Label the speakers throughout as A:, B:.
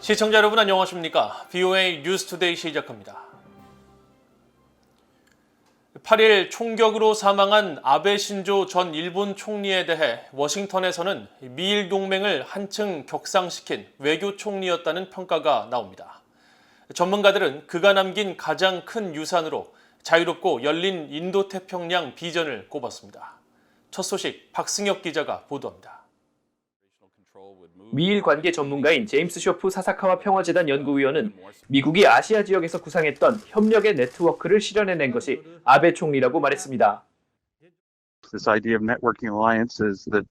A: 시청자 여러분 안녕하십니까? VOA 뉴스투데이 시작합니다. 8일 총격으로 사망한 아베 신조 전 일본 총리에 대해 워싱턴에서는 미일 동맹을 한층 격상시킨 외교 총리였다는 평가가 나옵니다. 전문가들은 그가 남긴 가장 큰 유산으로 자유롭고 열린 인도태평양 비전을 꼽았습니다. 첫 소식 박승혁 기자가 보도합니다.
B: 미일 관계 전문가인 제임스 쇼프 사사카와 평화재단 연구위원은 미국이 아시아 지역에서 구상했던 협력의 네트워크를 실현해낸 것이 아베 총리라고 말했습니다.
C: This idea of networking alliances that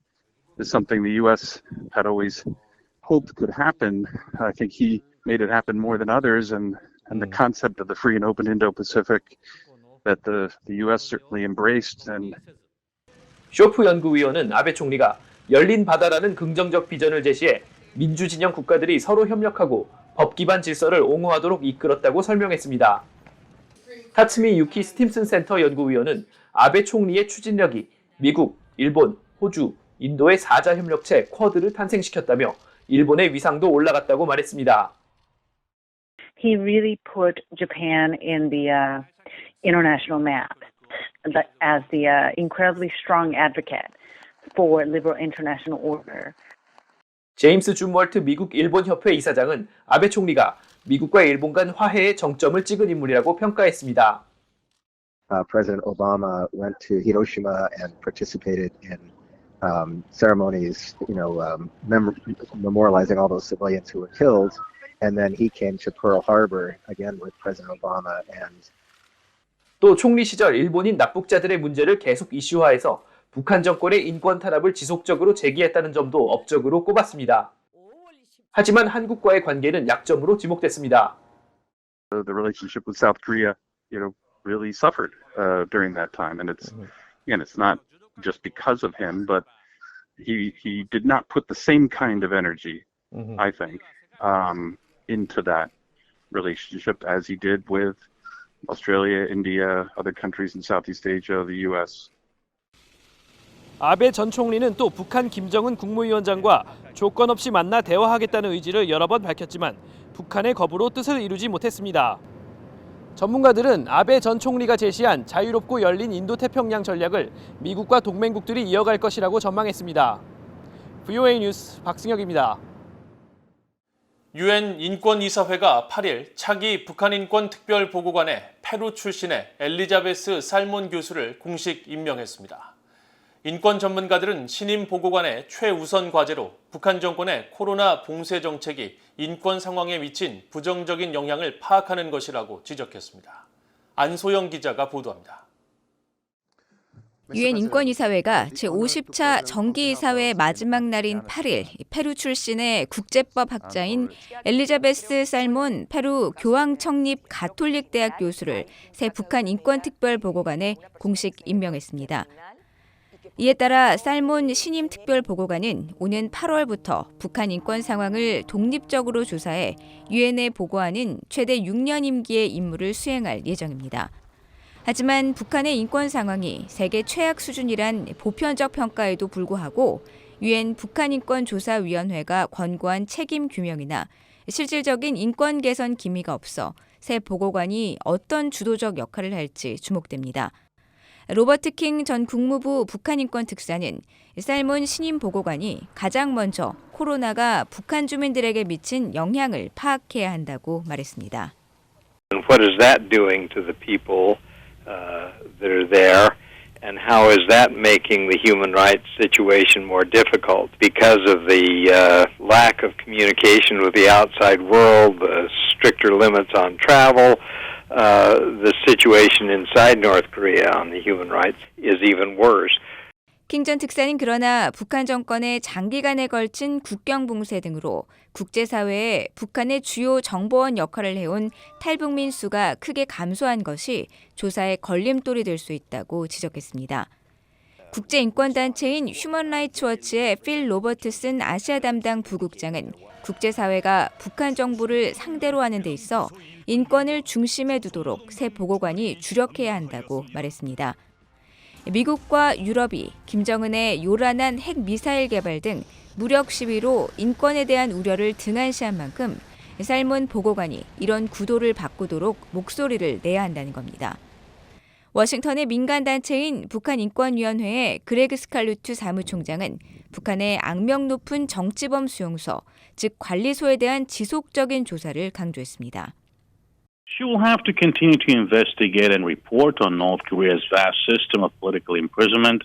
C: is something the U.S. had always hoped could happen. I think he made it happen more than others, and the concept of the free and open Indo-Pacific that the U.S. certainly embraced. And
B: 쇼프 연구위원은 아베 총리가 열린 바다라는 긍정적 비전을 제시해 민주진영 국가들이 서로 협력하고 법 기반 질서를 옹호하도록 이끌었다고 설명했습니다. 타츠미 유키 스팀슨 센터 연구위원은 아베 총리의 추진력이 미국, 일본, 호주, 인도의 4자 협력체 쿼드를 탄생시켰다며 일본의 위상도 올라갔다고 말했습니다.
D: He really put Japan in the international map as the incredibly strong advocate for liberal international order.
B: 제임스 준월트 미국 일본 협회 이사장은 아베 총리가 미국과 일본 간 화해의 정점을 찍은 인물이라고 평가했습니다.
E: President Obama went to Hiroshima and participated in ceremonies, memorializing all those civilians who were killed, and then he came to Pearl Harbor again with President Obama and.
B: 또 총리 시절 일본인 납북자들의 문제를 계속 이슈화해서 북한 정권의 인권 탄압을 지속적으로 제기했다는 점도 업적으로 꼽았습니다. 하지만 한국과의 관계는 약점으로 지목됐습니다.
C: The relationship with South Korea, really suffered during that time, and it's not just because of him, but he did not put the same kind of energy, I think, into that relationship as he did with Australia, India, other countries in Southeast Asia, the U.S.
B: 아베 전 총리는 또 북한 김정은 국무위원장과 조건 없이 만나 대화하겠다는 의지를 여러 번 밝혔지만 북한의 거부로 뜻을 이루지 못했습니다. 전문가들은 아베 전 총리가 제시한 자유롭고 열린 인도태평양 전략을 미국과 동맹국들이 이어갈 것이라고 전망했습니다. VOA 뉴스 박승혁입니다.
A: 유엔 인권이사회가 8일 차기 북한 인권 특별보고관에 페루 출신의 엘리자베스 살몬 교수를 공식 임명했습니다. 인권 전문가들은 신임 보고관의 최우선 과제로 북한 정권의 코로나 봉쇄 정책이 인권 상황에 미친 부정적인 영향을 파악하는 것이라고 지적했습니다. 안소영 기자가 보도합니다.
F: 유엔 인권이사회가 제50차 정기이사회 마지막 날인 8일 페루 출신의 국제법 학자인 엘리자베스 살몬 페루 교황청립 가톨릭대학 교수를 새 북한 인권특별보고관에 공식 임명했습니다. 이에 따라 살몬 신임 특별보고관은 오는 8월부터 북한 인권 상황을 독립적으로 조사해 유엔에 보고하는 최대 6년 임기의 임무를 수행할 예정입니다. 하지만 북한의 인권 상황이 세계 최악 수준이란 보편적 평가에도 불구하고 유엔 북한인권조사위원회가 권고한 책임 규명이나 실질적인 인권 개선 기미가 없어 새 보고관이 어떤 주도적 역할을 할지 주목됩니다. 로버트 킹 전 국무부 북한인권 특사는 살몬 신임 보고관이 가장 먼저 코로나가 북한 주민들에게 미친 영향을 파악해야 한다고 말했습니다.
G: What is that doing to the people that are there, and how is that making the human rights situation more difficult because of the lack of communication with the outside world, the stricter limits on travel. The situation inside North Korea on the human rights is even worse.
F: 킹 전 특사는 그러나 북한 정권의 장기간에 걸친 국경 봉쇄 등으로 국제사회에 북한의 주요 정보원 역할을 해온 탈북민 수가 크게 감소한 것이 조사의 걸림돌이 될 수 있다고 지적했습니다. 국제인권단체인 휴먼라이츠 워치의 필 로버트슨 아시아 담당 부국장은 국제사회가 북한 정부를 상대로 하는 데 있어 인권을 중심에 두도록 새 보고관이 주력해야 한다고 말했습니다. 미국과 유럽이 김정은의 요란한 핵미사일 개발 등 무력 시위로 인권에 대한 우려를 등한시한 만큼 살몬 보고관이 이런 구도를 바꾸도록 목소리를 내야 한다는 겁니다. 워싱턴의 민간단체인 북한인권위원회의 그레그 스칼루트 사무총장은 북한의 악명 높은 정치범 수용소, 즉 관리소에 대한 지속적인 조사를 강조했습니다.
H: She will have to continue to investigate and report on North Korea's vast system of political imprisonment.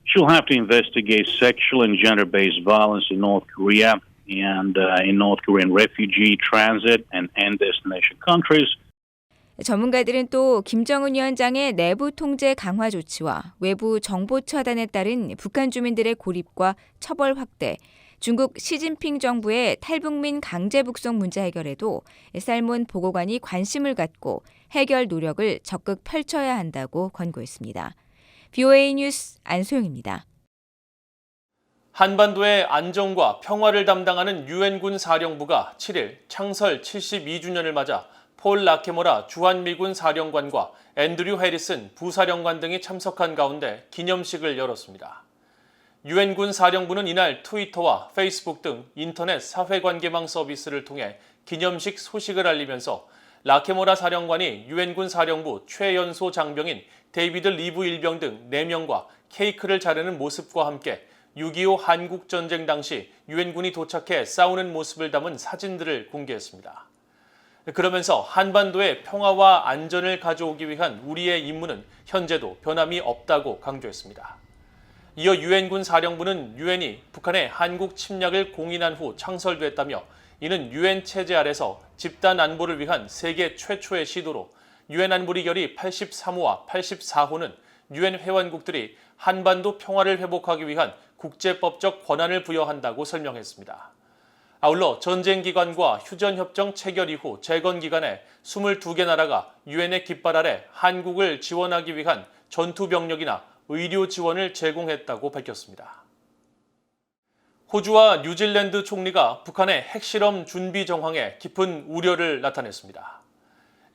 H: She will have to investigate sexual and gender-based violence in North Korea and in North Korean refugee transit and end destination countries.
F: 전문가들은 또 김정은 위원장의 내부 통제 강화 조치와 외부 정보 차단에 따른 북한 주민들의 고립과 처벌 확대, 중국 시진핑 정부의 탈북민 강제 북송 문제 해결에도 살몬 보고관이 관심을 갖고 해결 노력을 적극 펼쳐야 한다고 권고했습니다. VOA 뉴스 안소영입니다.
A: 한반도의 안정과 평화를 담당하는 유엔군 사령부가 7일 창설 72주년을 맞아 폴 라케모라 주한미군 사령관과 앤드류 해리슨 부사령관 등이 참석한 가운데 기념식을 열었습니다. 유엔군 사령부는 이날 트위터와 페이스북 등 인터넷 사회관계망 서비스를 통해 기념식 소식을 알리면서 라케모라 사령관이 유엔군 사령부 최연소 장병인 데이비드 리브 일병 등 4명과 케이크를 자르는 모습과 함께 6.25 한국전쟁 당시 유엔군이 도착해 싸우는 모습을 담은 사진들을 공개했습니다. 그러면서 한반도의 평화와 안전을 가져오기 위한 우리의 임무는 현재도 변함이 없다고 강조했습니다. 이어 유엔군 사령부는 유엔이 북한의 한국 침략을 공인한 후 창설됐다며 이는 유엔 체제 아래서 집단 안보를 위한 세계 최초의 시도로 유엔 안보리 결의 83호와 84호는 유엔 회원국들이 한반도 평화를 회복하기 위한 국제법적 권한을 부여한다고 설명했습니다. 아울러 전쟁기간과 휴전협정 체결 이후 재건기간에 22개 나라가 유엔의 깃발 아래 한국을 지원하기 위한 전투병력이나 의료 지원을 제공했다고 밝혔습니다. 호주와 뉴질랜드 총리가 북한의 핵실험 준비 정황에 깊은 우려를 나타냈습니다.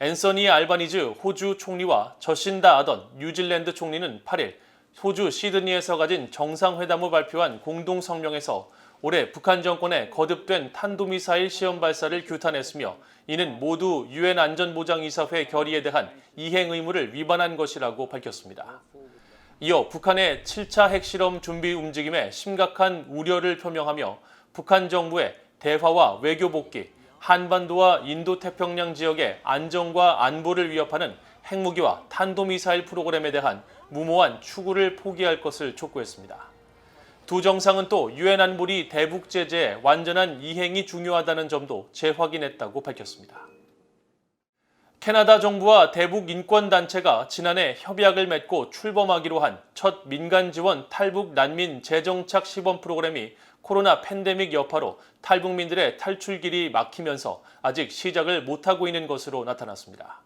A: 앤서니 알바니즈 호주 총리와 저신다 아던 뉴질랜드 총리는 8일 호주 시드니에서 가진 정상회담 후 발표한 공동 성명에서 올해 북한 정권의 거듭된 탄도미사일 시험 발사를 규탄했으며 이는 모두 유엔 안전보장이사회 결의에 대한 이행 의무를 위반한 것이라고 밝혔습니다. 이어 북한의 7차 핵실험 준비 움직임에 심각한 우려를 표명하며 북한 정부의 대화와 외교 복귀, 한반도와 인도태평양 지역의 안정과 안보를 위협하는 핵무기와 탄도미사일 프로그램에 대한 무모한 추구를 포기할 것을 촉구했습니다. 두 정상은 또 유엔 안보리 대북 제재의 완전한 이행이 중요하다는 점도 재확인했다고 밝혔습니다. 캐나다 정부와 대북 인권단체가 지난해 협약을 맺고 출범하기로 한 첫 민간 지원 탈북 난민 재정착 시범 프로그램이 코로나 팬데믹 여파로 탈북민들의 탈출길이 막히면서 아직 시작을 못하고 있는 것으로 나타났습니다.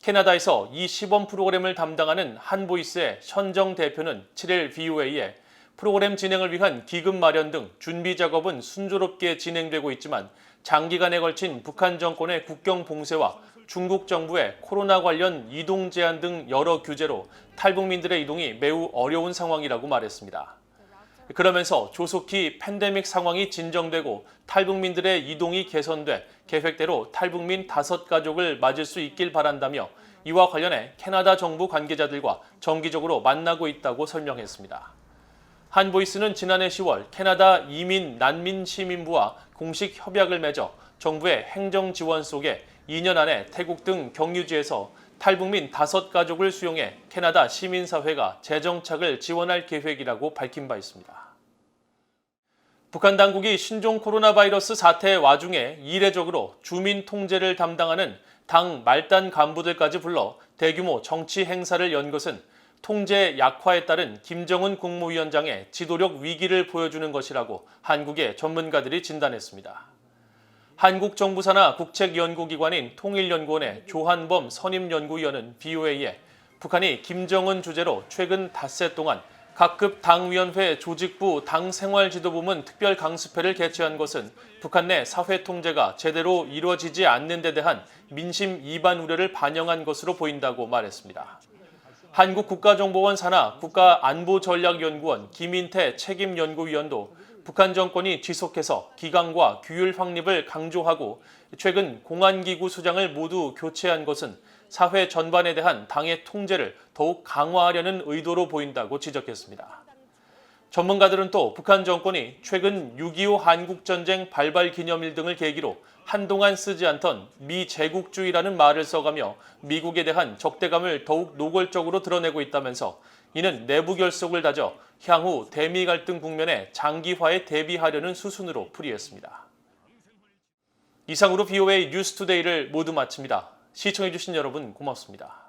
A: 캐나다에서 이 시범 프로그램을 담당하는 한보이스의 현정 대표는 7일 VOA에 프로그램 진행을 위한 기금 마련 등 준비 작업은 순조롭게 진행되고 있지만 장기간에 걸친 북한 정권의 국경 봉쇄와 중국 정부의 코로나 관련 이동 제한 등 여러 규제로 탈북민들의 이동이 매우 어려운 상황이라고 말했습니다. 그러면서 조속히 팬데믹 상황이 진정되고 탈북민들의 이동이 개선돼 계획대로 탈북민 5가족을 맞을 수 있길 바란다며 이와 관련해 캐나다 정부 관계자들과 정기적으로 만나고 있다고 설명했습니다. 한보이스는 지난해 10월 캐나다 이민 난민 시민부와 공식 협약을 맺어 정부의 행정 지원 속에 2년 안에 태국 등 경유지에서 탈북민 5가족을 수용해 캐나다 시민사회가 재정착을 지원할 계획이라고 밝힌 바 있습니다. 북한 당국이 신종 코로나 바이러스 사태 와중에 이례적으로 주민 통제를 담당하는 당 말단 간부들까지 불러 대규모 정치 행사를 연 것은 통제 약화에 따른 김정은 국무위원장의 지도력 위기를 보여주는 것이라고 한국의 전문가들이 진단했습니다. 한국 정부 산하 국책연구기관인 통일연구원의 조한범 선임연구위원은 VOA에 북한이 김정은 주재로 최근 닷새 동안 각급 당위원회 조직부 당생활지도부문 특별강습회를 개최한 것은 북한 내 사회 통제가 제대로 이루어지지 않는 데 대한 민심 이반 우려를 반영한 것으로 보인다고 말했습니다. 한국국가정보원 산하 국가안보전략연구원 김인태 책임연구위원도 북한 정권이 지속해서 기강과 규율 확립을 강조하고 최근 공안기구 수장을 모두 교체한 것은 사회 전반에 대한 당의 통제를 더욱 강화하려는 의도로 보인다고 지적했습니다. 전문가들은 또 북한 정권이 최근 6.25 한국전쟁 발발 기념일 등을 계기로 한동안 쓰지 않던 미제국주의라는 말을 써가며 미국에 대한 적대감을 더욱 노골적으로 드러내고 있다면서 이는 내부 결속을 다져 향후 대미 갈등 국면의 장기화에 대비하려는 수순으로 풀이했습니다. 이상으로 BOA 뉴스투데이를 모두 마칩니다. 시청해주신 여러분 고맙습니다.